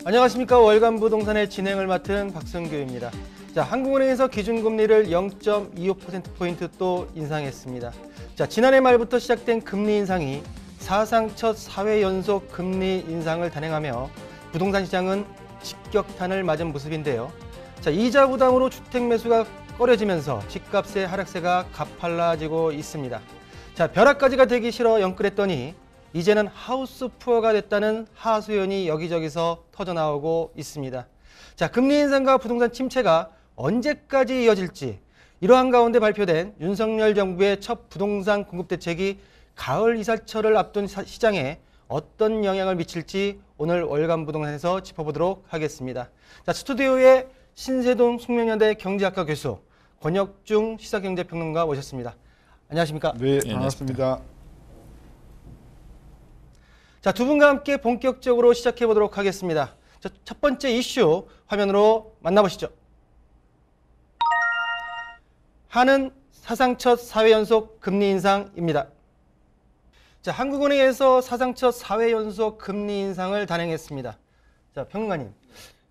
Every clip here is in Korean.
안녕하십니까. 월간 부동산의 진행을 맡은 박성규입니다. 자, 한국은행에서 기준금리를 0.25%포인트 또 인상했습니다. 자, 지난해 말부터 시작된 금리 인상이 사상 첫 4회 연속 금리 인상을 단행하며 부동산 시장은 직격탄을 맞은 모습인데요. 자, 이자 부담으로 주택 매수가 꺼려지면서 집값의 하락세가 가팔라지고 있습니다. 자, 벼락가지가 되기 싫어 영끌했더니 이제는 하우스 푸어가 됐다는 하소연이 여기저기서 터져나오고 있습니다. 자, 금리 인상과 부동산 침체가 언제까지 이어질지, 이러한 가운데 발표된 윤석열 정부의 첫 부동산 공급 대책이 가을 이사철을 앞둔 시장에 어떤 영향을 미칠지 오늘 월간 부동산에서 짚어보도록 하겠습니다. 자, 스튜디오에 신세동 숙명여대 경제학과 교수, 권혁중 시사경제평론가 모셨습니다. 안녕하십니까? 네, 반갑습니다. 자, 두 분과 함께 본격적으로 시작해 보도록 하겠습니다. 자, 첫 번째 이슈 화면으로 만나보시죠. 한은 사상 첫 4회 연속 금리 인상입니다. 자, 한국은행에서 사상 첫 4회 연속 금리 인상을 단행했습니다. 자, 평론가님,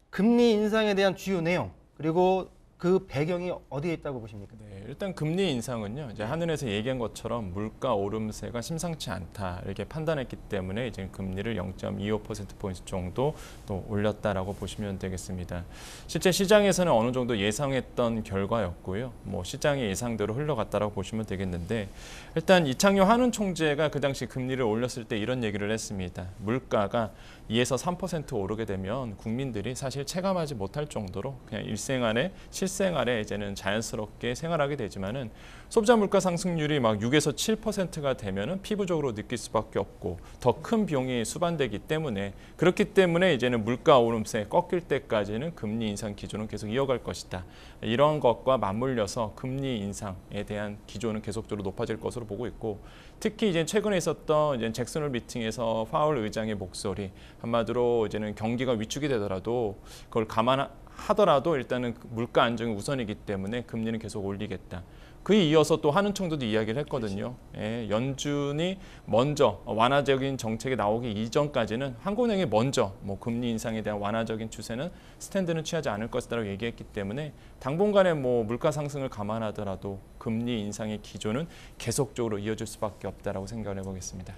금리 인상에 대한 주요 내용, 그리고 그 배경이 어디에 있다고 보십니까? 네, 일단 금리 인상은요, 이제 한은에서 얘기한 것처럼 물가 오름세가 심상치 않다 이렇게 판단했기 때문에 이제 금리를 0.25%포인트 정도 또 올렸다라고 보시면 되겠습니다. 실제 시장에서는 어느 정도 예상했던 결과였고요. 뭐 시장의 예상대로 흘러갔다라고 보시면 되겠는데, 일단 이창용 한은 총재가 그 당시 금리를 올렸을 때 이런 얘기를 했습니다. 물가가 2에서 3% 오르게 되면 국민들이 사실 체감하지 못할 정도로 그냥 일생활에 실생활에 이제는 자연스럽게 생활하게 되지만은 소비자 물가 상승률이 막 6에서 7%가 되면은 피부적으로 느낄 수밖에 없고 더 큰 비용이 수반되기 때문에, 그렇기 때문에 이제는 물가 오름세 꺾일 때까지는 금리 인상 기조는 계속 이어갈 것이다. 이런 것과 맞물려서 금리 인상에 대한 기조는 계속적으로 높아질 것으로 보고 있고, 특히 이제 최근에 있었던 이제 잭슨 홀 미팅에서 파월 의장의 목소리, 한마디로 이제는 경기가 위축이 되더라도 그걸 감안하더라도 일단은 물가 안정이 우선이기 때문에 금리는 계속 올리겠다. 그에 이어서 또 한은총재도 이야기를 했거든요. 예, 연준이 먼저 완화적인 정책이 나오기 이전까지는 한국은행이 먼저 뭐 금리 인상에 대한 완화적인 추세는 스탠드는 취하지 않을 것이라고 얘기했기 때문에 당분간의 뭐 물가 상승을 감안하더라도 금리 인상의 기조는 계속적으로 이어질 수밖에 없다라고 생각을 해보겠습니다.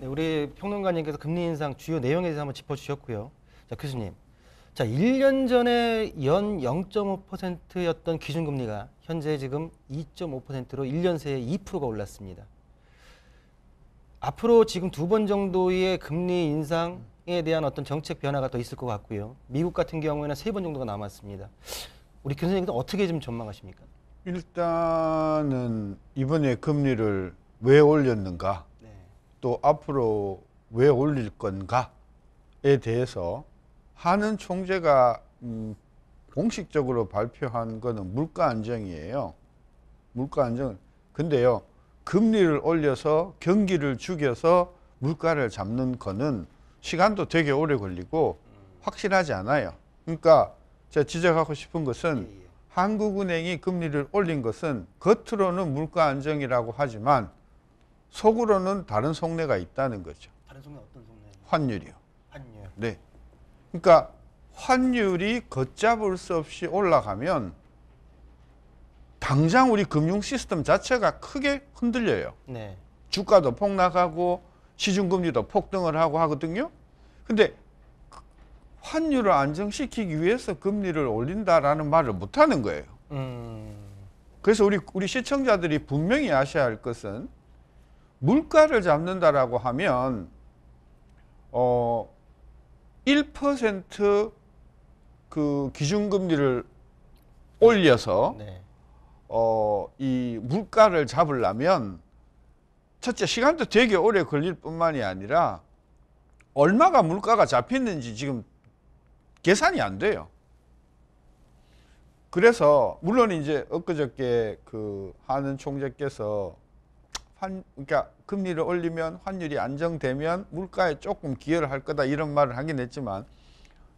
네, 우리 평론가님께서 금리 인상 주요 내용에 대해서 한번 짚어주셨고요. 자, 교수님. 자, 1년 전에 연 0.5%였던 기준금리가 현재 지금 2.5%로 1년 새에 2%가 올랐습니다. 앞으로 지금 두 번 정도의 금리 인상에 대한 어떤 정책 변화가 더 있을 것 같고요. 미국 같은 경우에는 3번 정도가 남았습니다. 우리 교수님께서 어떻게 좀 전망하십니까? 일단은 이번에 금리를 왜 올렸는가, 네. 또 앞으로 왜 올릴 건가에 대해서 한은 총재가 공식적으로 발표한 거는 물가 안정이에요. 물가 안정. 근데요, 금리를 올려서 경기를 죽여서 물가를 잡는 거는 시간도 되게 오래 걸리고 확실하지 않아요. 그러니까 제가 지적하고 싶은 것은 한국은행이 금리를 올린 것은 겉으로는 물가 안정이라고 하지만 속으로는 다른 속내가 있다는 거죠. 다른 속내 어떤 속내? 환율이요. 환율. 네. 그러니까 환율이 걷잡을 수 없이 올라가면 당장 우리 금융 시스템 자체가 크게 흔들려요. 네. 주가도 폭락하고 시중금리도 폭등을 하고 하거든요. 근데 환율을 안정시키기 위해서 금리를 올린다라는 말을 못 하는 거예요. 그래서 우리 시청자들이 분명히 아셔야 할 것은, 물가를 잡는다라고 하면 1% 그 기준금리를 올려서 네. 이 물가를 잡으려면 첫째 시간도 되게 오래 걸릴 뿐만이 아니라 얼마가 물가가 잡혔는지 지금 계산이 안 돼요. 그래서 물론 이제 엊그저께 그 한은 총재께서 그러니까 금리를 올리면 환율이 안정되면 물가에 조금 기여를 할 거다 이런 말을 하긴 했지만,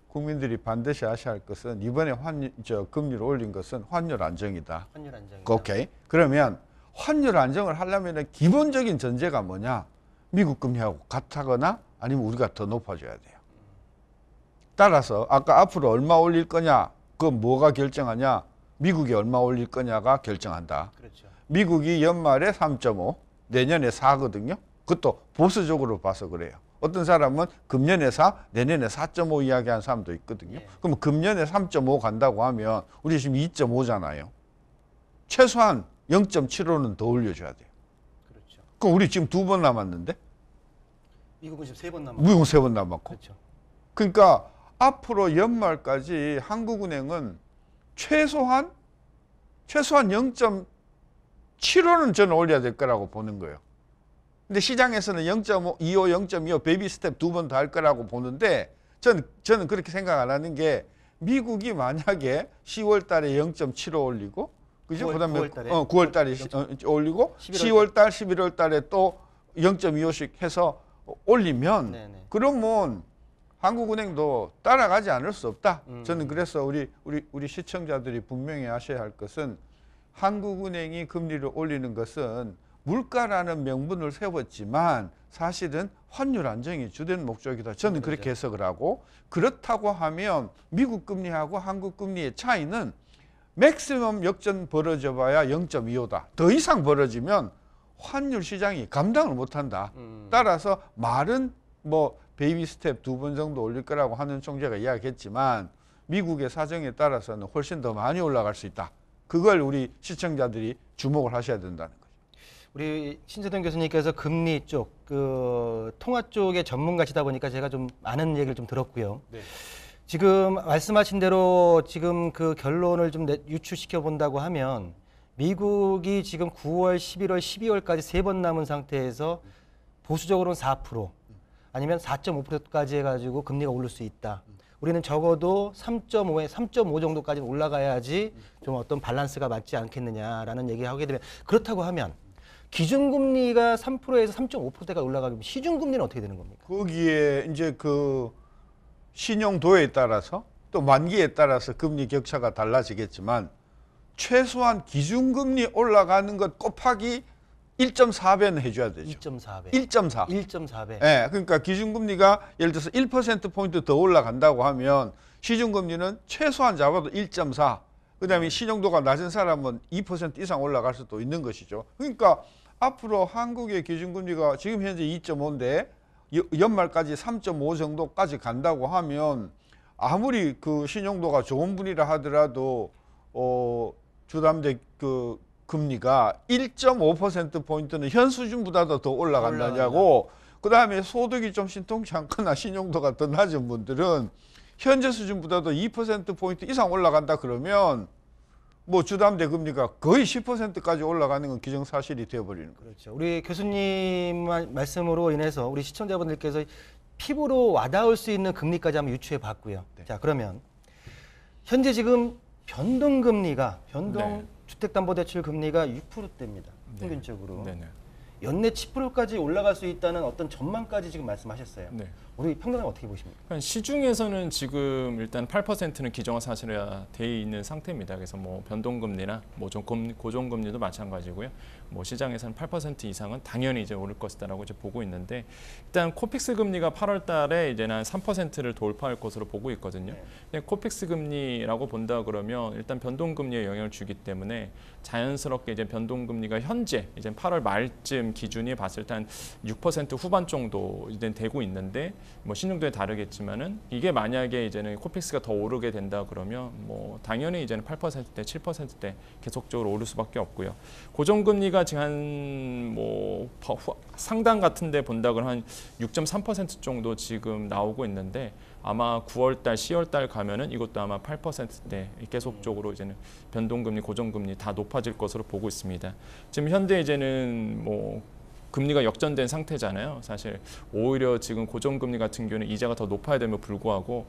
국민들이 반드시 아셔야 할 것은 이번에 금리를 올린 것은 환율 안정이다. 환율 안정이다. 오케이. 그러면 환율 안정을 하려면 기본적인 전제가 뭐냐? 미국 금리하고 같다거나 아니면 우리가 더 높아져야 돼요. 따라서 아까 앞으로 얼마 올릴 거냐, 그 뭐가 결정하냐, 미국이 얼마 올릴 거냐가 결정한다. 그렇죠. 미국이 연말에 3.5, 내년에 4거든요. 그것도 보수적으로 봐서 그래요. 어떤 사람은 금년에 4, 내년에 4.5 이야기하는 사람도 있거든요. 예. 그럼 금년에 3.5 간다고 하면 우리 지금 2.5잖아요. 최소한 0.75는 더 올려줘야 돼요. 그렇죠. 그럼 우리 지금 2번 남았는데? 미국은 지금 3번 남았고. 미국은 3번 남았고. 그렇죠. 그러니까 앞으로 연말까지 한국은행은 최소한 0.75는 저는 올려야 될 거라고 보는 거예요. 근데 시장에서는 0.25, 0.25 베이비 스텝 2번 더 할 거라고 보는데 저는 그렇게 생각 안 하는 게 미국이 만약에 10월 달에 0.75 올리고 그죠? 그다음에 9월 달에 올리고 10월 달, 11월 달에 또 0.25씩 해서 올리면 네네. 그러면 한국은행도 따라가지 않을 수 없다. 저는 그래서 우리 시청자들이 분명히 아셔야 할 것은 한국은행이 금리를 올리는 것은 물가라는 명분을 세웠지만 사실은 환율 안정이 주된 목적이다. 저는 그렇게 해석을 하고, 그렇다고 하면 미국 금리하고 한국 금리의 차이는 맥시멈 역전 벌어져 봐야 0.25다. 더 이상 벌어지면 환율 시장이 감당을 못한다. 따라서 말은 뭐 베이비 스텝 2번 정도 올릴 거라고 하는 총재가 이야기했지만 미국의 사정에 따라서는 훨씬 더 많이 올라갈 수 있다. 그걸 우리 시청자들이 주목을 하셔야 된다는 거죠. 우리 신재동 교수님께서 금리 쪽, 통화 쪽의 전문가시다 보니까 제가 좀 아는 얘기를 좀 들었고요. 네. 지금 말씀하신 대로 지금 그 결론을 좀 유추시켜 본다고 하면 미국이 지금 9월, 11월, 12월까지 3번 남은 상태에서 보수적으로는 4%, 아니면 4.5%까지 해가지고 금리가 오를 수 있다. 우리는 적어도 3.5에 3.5 정도까지는 올라가야지 좀 어떤 밸런스가 맞지 않겠느냐라는 얘기를 하게 되면, 그렇다고 하면 기준금리가 3%에서 3.5%가 올라가면 시중금리는 어떻게 되는 겁니까? 거기에 이제 그 신용도에 따라서 또 만기에 따라서 금리 격차가 달라지겠지만 최소한 기준금리 올라가는 것 곱하기 1.4배는 해줘야 되죠. 2.4배. 1.4. 1.4배. 예, 그러니까 기준금리가 예를 들어서 1%포인트 더 올라간다고 하면 시중금리는 최소한 잡아도 1.4. 그 다음에 신용도가 낮은 사람은 2% 이상 올라갈 수도 있는 것이죠. 그러니까 앞으로 한국의 기준금리가 지금 현재 2.5인데 연말까지 3.5 정도까지 간다고 하면 아무리 그 신용도가 좋은 분이라 하더라도 주담대 그 금리가 1.5%포인트는 현 수준보다도 더 올라간다냐고. 그 다음에 소득이 좀 신통치 않거나 신용도가 더 낮은 분들은 현재 수준보다도 2%포인트 이상 올라간다 그러면 뭐 주담대 금리가 거의 10%까지 올라가는 건 기정사실이 되어버리는 거죠. 그렇죠. 우리 교수님 말씀으로 인해서 우리 시청자분들께서 피부로 와닿을 수 있는 금리까지 한번 유추해 봤고요. 네. 자, 그러면 현재 지금 변동금리가 네. 주택담보대출 금리가 6%대입니다. 평균적으로. 네네. 연내 10%까지 올라갈 수 있다는 어떤 전망까지 지금 말씀하셨어요. 네. 우리 평론가는 어떻게 보십니까? 그러니까 시중에서는 지금 일단 8%는 기정화 사실화 돼 있는 상태입니다. 그래서 뭐 변동금리나 뭐 좀 고정금리도 마찬가지고요. 뭐 시장에서는 8% 이상은 당연히 이제 오를 것이다라고 이제 보고 있는데, 일단 코픽스 금리가 8월달에 이제는 한 3%를 돌파할 것으로 보고 있거든요. 네. 코픽스 금리라고 본다 그러면 일단 변동금리에 영향을 주기 때문에 자연스럽게 이제 변동금리가 현재 이제 8월 말쯤 기준이 봤을 때 한 6% 후반 정도 이제 되고 있는데, 뭐 신용도에 다르겠지만은 이게 만약에 이제는 코픽스가 더 오르게 된다 그러면 뭐 당연히 이제는 8%대, 7%대 계속적으로 오를 수밖에 없고요. 고정금리가 지금 한 뭐 상당 같은데 본다 그러면 한 6.3% 정도 지금 나오고 있는데, 아마 9월달, 10월달 가면은 이것도 아마 8%대 계속적으로 이제는 변동금리, 고정금리 다 높아질 것으로 보고 있습니다. 지금 현재 이제는 뭐 금리가 역전된 상태잖아요. 사실 오히려 지금 고정금리 같은 경우는 이자가 더 높아야 됨에도 불구하고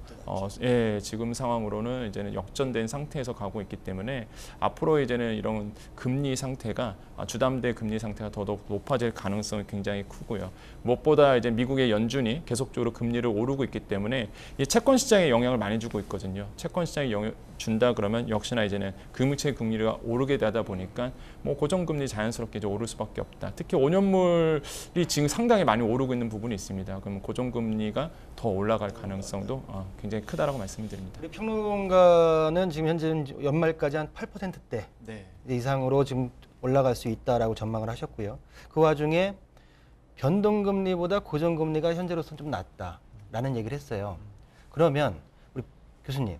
지금 상황으로는 이제는 역전된 상태에서 가고 있기 때문에 앞으로 이제는 이런 금리 상태가 주담대 금리 상태가 더더욱 높아질 가능성이 굉장히 크고요. 무엇보다 이제 미국의 연준이 계속적으로 금리를 오르고 있기 때문에 이 채권 시장에 영향을 많이 주고 있거든요. 채권 시장에 영향 준다 그러면 역시나 이제는 금융채 금리가 오르게 되다 보니까 뭐 고정금리 자연스럽게 이제 오를 수밖에 없다. 특히 5년물 채권물이 지금 상당히 많이 오르고 있는 부분이 있습니다. 그럼 고정금리가 더 올라갈 가능성도 굉장히 크다라고 말씀을 드립니다. 우리 평론가는 지금 현재 연말까지 한 8%대 네. 이상으로 지금 올라갈 수 있다라고 전망을 하셨고요. 그 와중에 변동금리보다 고정금리가 현재로서는 좀 낮다라는 얘기를 했어요. 그러면 우리 교수님,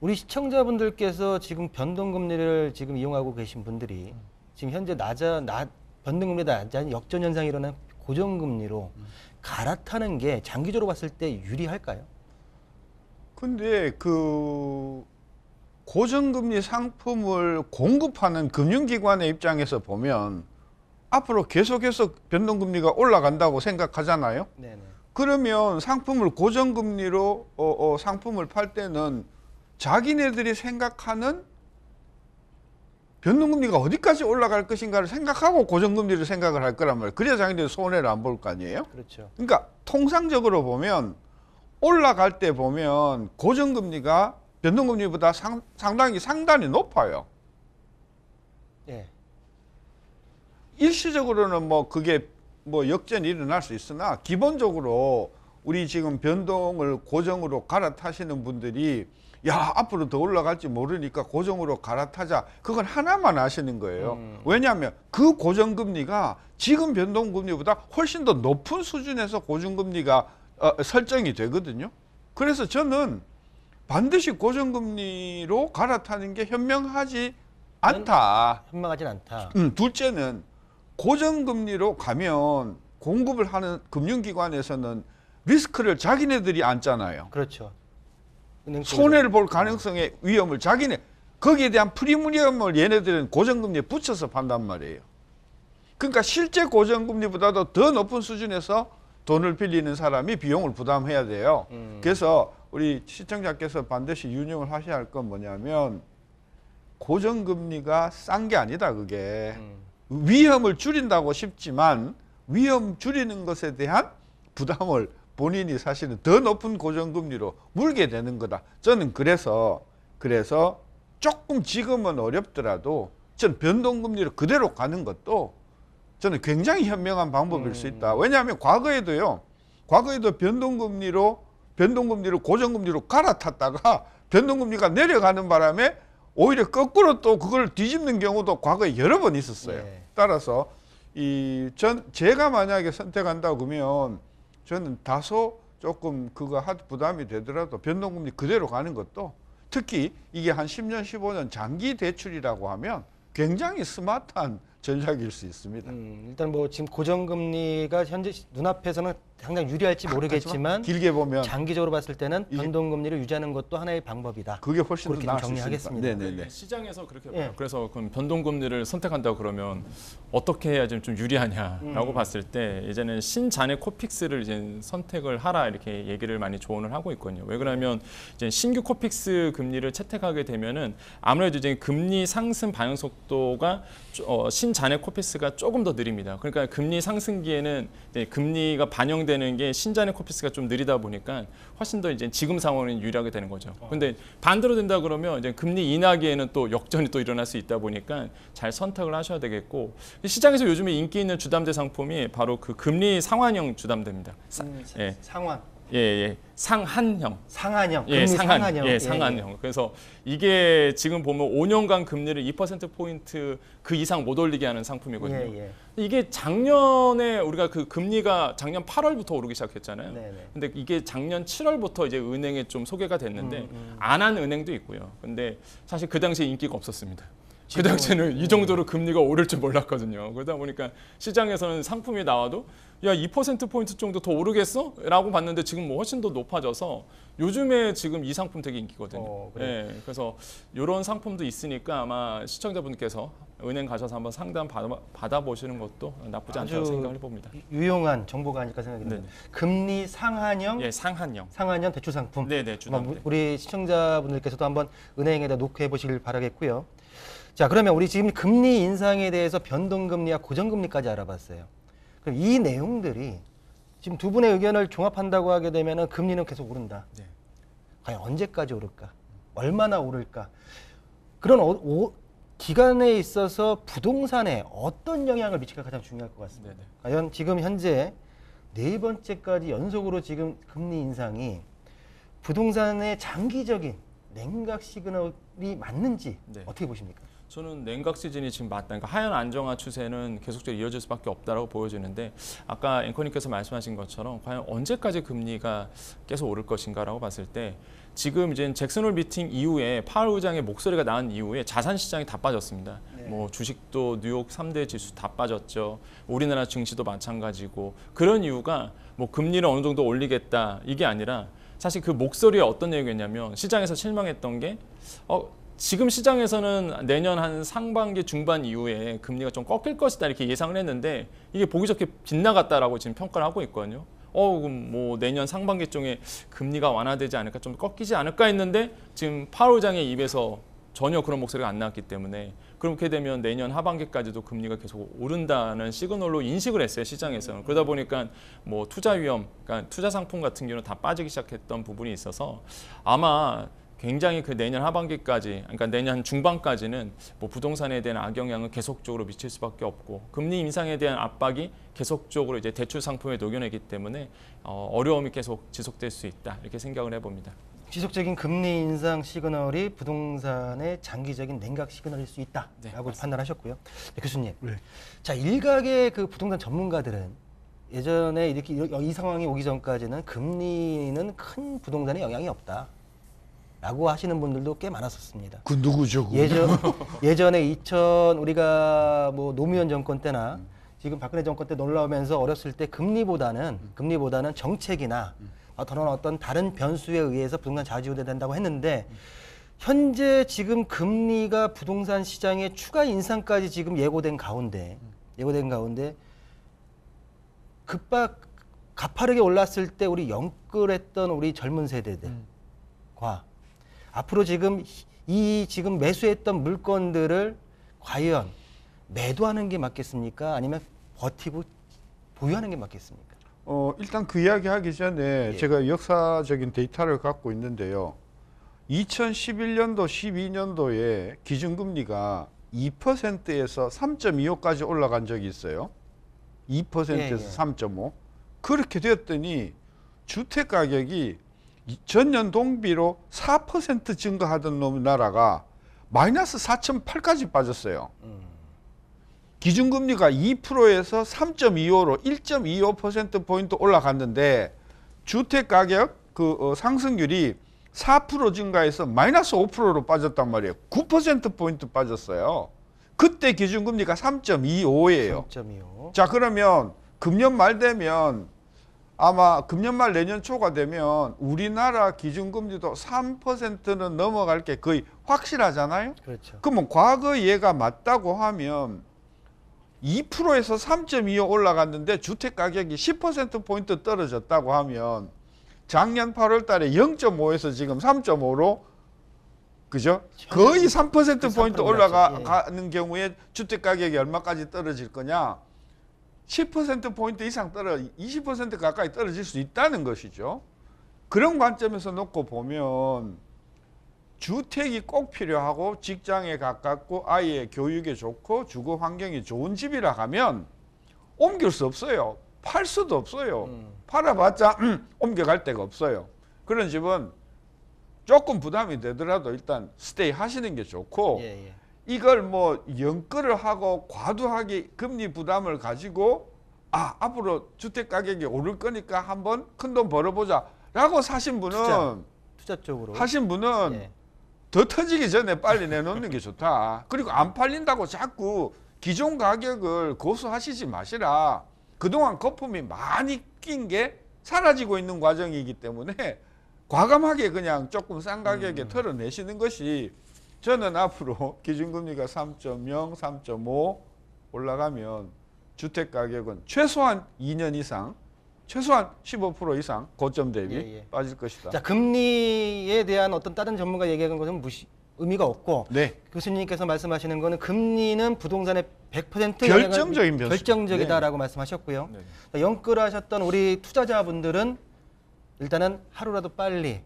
우리 시청자분들께서 지금 변동금리를 지금 이용하고 계신 분들이 지금 현재 변동금리가 낮은 역전 현상이 일어난 고정금리로 갈아타는 게 장기적으로 봤을 때 유리할까요? 근데 그 고정금리 상품을 공급하는 금융기관의 입장에서 보면 앞으로 계속해서 변동금리가 올라간다고 생각하잖아요. 네네. 그러면 상품을 고정금리로 상품을 팔 때는 자기네들이 생각하는 변동금리가 어디까지 올라갈 것인가를 생각하고 고정금리를 생각을 할 거란 말이에요. 그래야 자기네들 손해를 안 볼 거 아니에요. 그렇죠. 그러니까 통상적으로 보면 올라갈 때 보면 고정금리가 변동금리보다 상당히 높아요. 예. 일시적으로는 뭐 그게 뭐 역전이 일어날 수 있으나 기본적으로 우리 지금 변동을 고정으로 갈아타시는 분들이 야 앞으로 더 올라갈지 모르니까 고정으로 갈아타자, 그건 하나만 아시는 거예요. 왜냐하면 그 고정금리가 지금 변동금리보다 훨씬 더 높은 수준에서 고정금리가 설정이 되거든요. 그래서 저는 반드시 고정금리로 갈아타는 게 현명하지 않다. 현명하진 않다. 둘째는 고정금리로 가면 공급을 하는 금융기관에서는 리스크를 자기네들이 안잖아요. 그렇죠. 손해를 볼 가능성의 위험을 거기에 대한 프리미엄을 얘네들은 고정금리에 붙여서 판단 말이에요. 그러니까 실제 고정금리보다도 더 높은 수준에서 돈을 빌리는 사람이 비용을 부담해야 돼요. 그래서 우리 시청자께서 반드시 유념을 하셔야 할 건 뭐냐면 고정금리가 싼 게 아니다, 그게. 위험을 줄인다고 싶지만 위험 줄이는 것에 대한 부담을 본인이 사실은 더 높은 고정금리로 물게 되는 거다. 저는 그래서 조금 지금은 어렵더라도 전 변동금리로 그대로 가는 것도 저는 굉장히 현명한 방법일 수 있다. 왜냐하면 과거에도 변동금리로 고정금리로 갈아탔다가 변동금리가 내려가는 바람에 오히려 거꾸로 또 그걸 뒤집는 경우도 과거에 여러 번 있었어요. 네. 따라서 제가 만약에 선택한다고 그러면 저는 다소 조금 부담이 되더라도 변동금리 그대로 가는 것도, 특히 이게 한 10년, 15년 장기 대출이라고 하면 굉장히 스마트한 전략일 수 있습니다. 일단 뭐 지금 고정금리가 현재 눈앞에서는 상당히 유리할지 모르겠지만 길게 보면 장기적으로 봤을 때는 변동금리를 유지하는 것도 하나의 방법이다. 그게 훨씬 더 그렇게 나을 좀 수 정리하겠습니다. 있습니다. 네네네. 시장에서 그렇게 예. 봐요. 그래서 그럼 변동금리를 선택한다고 그러면 어떻게 해야 좀 유리하냐라고 봤을 때 이제는 신잔해 코픽스를 이제 선택을 하라 이렇게 얘기를 많이 조언을 하고 있거든요. 왜 그러냐면 이제 신규 코픽스 금리를 채택하게 되면은 아무래도 이제 금리 상승 반영 속도가 신잔해 코픽스가 조금 더 느립니다. 그러니까 금리 상승기에는 이제 금리가 반영되는 게 신잔해 코픽스가 좀 느리다 보니까 훨씬 더 이제 지금 상황은 유리하게 되는 거죠. 근데 반대로 된다 그러면 이제 금리 인하기에는 또 역전이 또 일어날 수 있다 보니까 잘 선택을 하셔야 되겠고, 시장에서 요즘에 인기 있는 주담대 상품이 바로 그 금리 상환형 주담대입니다. 예. 상환. 예. 상한형. 상한형. 예, 금리 상한형. 예, 상한형. 그래서 이게 지금 보면 5년간 금리를 2%포인트 그 이상 못 올리게 하는 상품이거든요. 예. 이게 작년에 우리가 그 금리가 작년 8월부터 오르기 시작했잖아요. 네네. 근데 이게 작년 7월부터 이제 은행에 좀 소개가 됐는데 안 한 은행도 있고요. 근데 사실 그 당시에 인기가 없었습니다. 그 당시에는 이 정도로 금리가 오를 줄 몰랐거든요. 그러다 보니까 시장에서는 상품이 나와도 야 2%포인트 정도 더 오르겠어? 라고 봤는데 지금 뭐 훨씬 더 높아져서 요즘에 지금 이 상품 되게 인기거든요. 그래요? 예, 그래서 이런 상품도 있으니까 아마 시청자분께서 은행 가셔서 한번 상담 받아보시는 것도 나쁘지 않다고 생각을 해봅니다. 유용한 정보가 아닐까 생각이 듭니다. 금리 상한형, 예, 상한형 대출 상품. 네네, 주담대. 우리 시청자분들께서도 한번 은행에다 놓고 해보시길 바라겠고요. 자, 그러면 우리 지금 금리 인상에 대해서 변동금리와 고정금리까지 알아봤어요. 그럼 이 내용들이 지금 두 분의 의견을 종합한다고 하게 되면 금리는 계속 오른다. 과연 언제까지 오를까? 얼마나 오를까? 그런 기간에 있어서 부동산에 어떤 영향을 미칠까 가장 중요할 것 같습니다. 네네. 과연 지금 현재 네 번째까지 연속으로 지금 금리 인상이 부동산의 장기적인 냉각 시그널이 맞는지 네. 어떻게 보십니까? 저는 냉각 시즌이 지금 맞다. 그러니까 하향 안정화 추세는 계속적으로 이어질 수밖에 없다라고 보여지는데 아까 앵커님께서 말씀하신 것처럼 과연 언제까지 금리가 계속 오를 것인가라고 봤을 때 지금 이제 잭슨홀 미팅 이후에 파월 의장의 목소리가 나온 이후에 자산 시장이 다 빠졌습니다. 네. 뭐 주식도 뉴욕 3대 지수 다 빠졌죠. 우리나라 증시도 마찬가지고 그런 이유가 뭐 금리를 어느 정도 올리겠다 이게 아니라 사실 그 목소리에 어떤 얘기였냐면 시장에서 실망했던 게 지금 시장에서는 내년 한 상반기 중반 이후에 금리가 좀 꺾일 것이다 이렇게 예상을 했는데 이게 보기 좋게 빗나갔다라고 지금 평가를 하고 있거든요. 그럼 뭐 내년 상반기 쪽에 금리가 완화되지 않을까 좀 꺾이지 않을까 했는데 지금 파월 의장의 입에서 전혀 그런 목소리가 안 나왔기 때문에 그렇게 되면 내년 하반기까지도 금리가 계속 오른다는 시그널로 인식을 했어요 시장에서는. 그러다 보니까 뭐 투자 위험, 그러니까 투자 상품 같은 경우는 다 빠지기 시작했던 부분이 있어서 아마 굉장히 그 내년 하반기까지, 그러니까 내년 중반까지는 뭐 부동산에 대한 악영향은 계속적으로 미칠 수밖에 없고 금리 인상에 대한 압박이 계속적으로 이제 대출 상품에 녹여내기 때문에 어려움이 계속 지속될 수 있다 이렇게 생각을 해봅니다. 지속적인 금리 인상 시그널이 부동산의 장기적인 냉각 시그널일 수 있다라고 네, 판단하셨고요. 네, 교수님. 네. 자, 일각의 그 부동산 전문가들은 예전에 이렇게 이 상황이 오기 전까지는 금리는 큰 부동산에 영향이 없다라고 하시는 분들도 꽤 많았었습니다. 그 누구죠? 예전에 우리가 뭐 노무현 정권 때나 지금 박근혜 정권 때 놀라오면서 어렸을 때 금리보다는 정책이나 어떤 다른 변수에 의해서 부동산 좌지우지된다고 했는데 현재 지금 금리가 부동산 시장의 추가 인상까지 지금 예고된 가운데 가파르게 올랐을 때 우리 영끌했던 우리 젊은 세대들과 앞으로 지금 매수했던 물건들을 과연 매도하는 게 맞겠습니까? 아니면 버티고 보유하는 게 맞겠습니까? 일단 그 이야기 하기 전에 예. 제가 역사적인 데이터를 갖고 있는데요. 2011년도, 12년도에 기준금리가 2%에서 3.25까지 올라간 적이 있어요. 2%에서 3.5. 그렇게 되었더니 주택 가격이 전년 동비로 4% 증가하던 나라가 마이너스 4.8까지 빠졌어요. 기준금리가 2%에서 3.25로 1.25%포인트 올라갔는데 주택가격 상승률이 4% 증가해서 마이너스 5%로 빠졌단 말이에요. 9%포인트 빠졌어요. 그때 기준금리가 3.25예요. 3.25. 자, 그러면 금년 말 되면 아마 금년 말 내년 초가 되면 우리나라 기준금리도 3%는 넘어갈 게 거의 확실하잖아요. 그렇죠. 그러면 과거 얘가 맞다고 하면 2%에서 3.25 올라갔는데 주택 가격이 10%포인트 떨어졌다고 하면 작년 8월 달에 0.5에서 지금 3.5로 그죠? 거의 3%포인트 올라가는 경우에 주택 가격이 얼마까지 떨어질 거냐? 10%포인트 이상 20% 가까이 떨어질 수 있다는 것이죠. 그런 관점에서 놓고 보면 주택이 꼭 필요하고 직장에 가깝고 아이의 교육에 좋고 주거 환경이 좋은 집이라 하면 옮길 수 없어요. 팔 수도 없어요. 팔아봤자 옮겨갈 데가 없어요. 그런 집은 조금 부담이 되더라도 일단 스테이 하시는 게 좋고 이걸 뭐 연끌을 하고 과도하게 금리 부담을 가지고 앞으로 주택 가격이 오를 거니까 한번 큰돈 벌어보자 라고 사신 분은 투자 쪽으로 하신 분은 더 터지기 전에 빨리 내놓는 게 좋다. 그리고 안 팔린다고 자꾸 기존 가격을 고수하시지 마시라. 그동안 거품이 많이 낀 게 사라지고 있는 과정이기 때문에 과감하게 그냥 조금 싼 가격에 털어내시는 것이 저는 앞으로 기준금리가 3.0, 3.5 올라가면 주택 가격은 최소한 2년 이상, 최소한 15% 이상 고점 대비 빠질 것이다. 자, 금리에 대한 어떤 다른 전문가 얘기하는 것은 의미가 없고 네. 교수님께서 말씀하시는 거는 금리는 부동산의 100% 결정적인 변수. 결정적이다라고 말씀하셨고요. 네. 자, 영끌하셨던 우리 투자자분들은 일단은 하루라도 빨리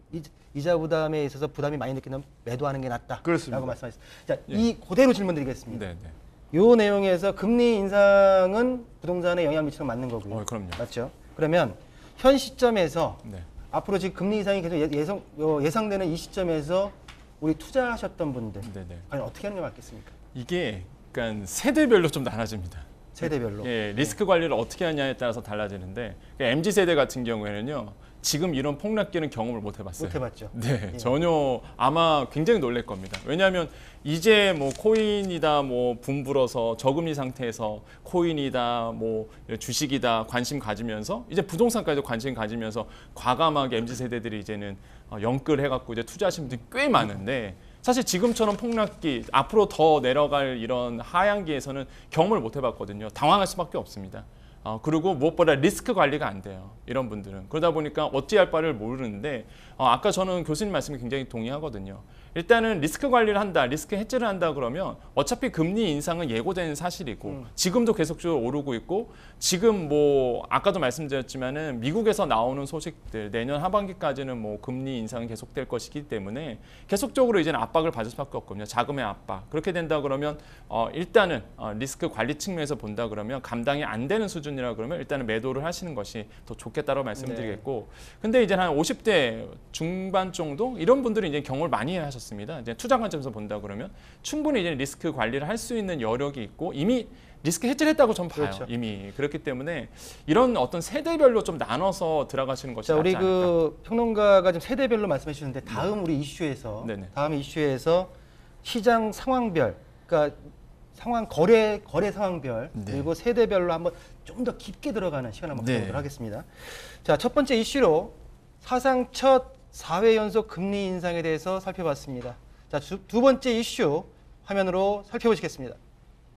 이자 부담에 있어서 부담이 많이 느끼는 매도하는 게 낫다라고 그렇습니다. 말씀하셨습니다. 자, 예. 이 그대로 질문드리겠습니다. 네, 네. 요 내용에서 금리 인상은 부동산에 영향 미치는 건 맞는 거고요. 그럼요. 맞죠? 그러면 현 시점에서 네. 앞으로 지금 금리 인상이 계속 예상되는 이 시점에서 우리 투자하셨던 분들 네, 네. 과연 어떻게 하는 게 맞겠습니까? 이게 그러니까 세대별로 좀 나눠집니다. 세대별로. 예, 리스크 관리를 어떻게 하냐에 따라서 달라지는데 MZ 세대 같은 경우에는요. 지금 이런 폭락기는 경험을 못 해봤어요. 못 해봤죠. 네, 예. 전혀 아마 굉장히 놀랄 겁니다. 왜냐하면 이제 뭐 코인이다, 뭐 붐불어서 저금리 상태에서 코인이다, 뭐 주식이다 관심 가지면서 이제 부동산까지도 관심 가지면서 과감하게 MZ 세대들이 이제는 영끌해갖고 이제 투자하시는 분들이 꽤 많은데. 사실 지금처럼 폭락기, 앞으로 더 내려갈 이런 하향기에서는 경험을 못 해봤거든요. 당황할 수밖에 없습니다. 그리고 무엇보다 리스크 관리가 안 돼요. 이런 분들은. 그러다 보니까 어찌할 바를 모르는데 아까 저는 교수님 말씀에 굉장히 동의하거든요. 일단은 리스크 관리를 한다, 리스크 해지를 한다 그러면 어차피 금리 인상은 예고된 사실이고 지금도 계속적으로 오르고 있고 지금 뭐 아까도 말씀드렸지만은 미국에서 나오는 소식들 내년 하반기까지는 뭐 금리 인상이 계속될 것이기 때문에 계속적으로 이제는 압박을 받을 수밖에 없거든요. 자금의 압박. 그렇게 된다 그러면 일단은 리스크 관리 측면에서 본다 그러면 감당이 안 되는 수준이라 그러면 일단은 매도를 하시는 것이 더 좋겠다고 말씀드리겠고 근데 이제 한 50대 중반 정도 이런 분들이 이제 경험을 많이 하셨습니다. 이제 투자 관점에서 본다 그러면 충분히 이제 리스크 관리를 할 수 있는 여력이 있고 이미 리스크 해지를 했다고 저는 봐요. 그렇죠. 이미 그렇기 때문에 이런 어떤 세대별로 좀 나눠서 들어가시는 것이 자, 우리 낫지 않을까. 그 평론가가 지금 세대별로 말씀해 주셨는데 다음 우리 이슈에서 네네. 다음 이슈에서 시장 상황별, 그러니까 거래 상황별 네. 그리고 세대별로 한번 좀 더 깊게 들어가는 시간을 한번 네. 가져보도록 하겠습니다. 자, 첫 번째 이슈로 사상 첫 4회 연속 금리 인상에 대해서 살펴봤습니다. 자, 두 번째 이슈 화면으로 살펴보시겠습니다.